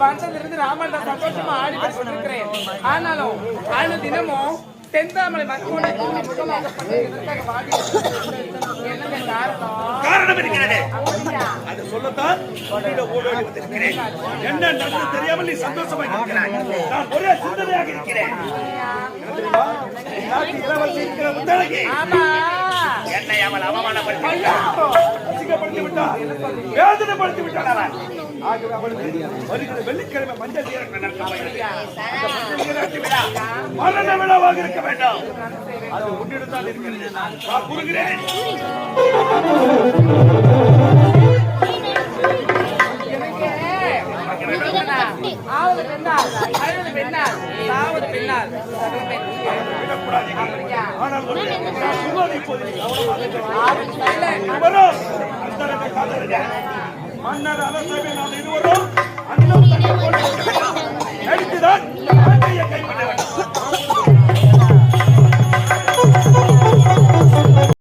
பந்தத்திலிருந்து ராமன் சந்தோஷமா ஆடி கொண்டிருக்கிறேன். ஆனாலும் தினமும் தென்தாமலை காரணம் இருக்கிறது. அது சொல்லத்தான் ஓடோடி வந்திருக்கிறேன். என்ன நடந்தது தெரியாமல் நீ சந்தோஷமா இருக்கிறாய். நான் ஒரே சிந்தனையாக இருக்கிறேன். இளவரசி இருக்கிற முத்தழகி என்னை அவள் அவமானப்படுத்தி விட்டார், வேதனைப்படுத்தி விட்டார். ஆகவே அவளுக்கு வருகிற வெள்ளிக்கிழமை மஞ்சள் மரண விழாவாக இருக்க வேண்டாம். அது உன்னிடத்தான் இருக்கிறது. நான் கூறுகிறேன். மன்னர் அரசவை நாம் இருவரும் நடித்துதான்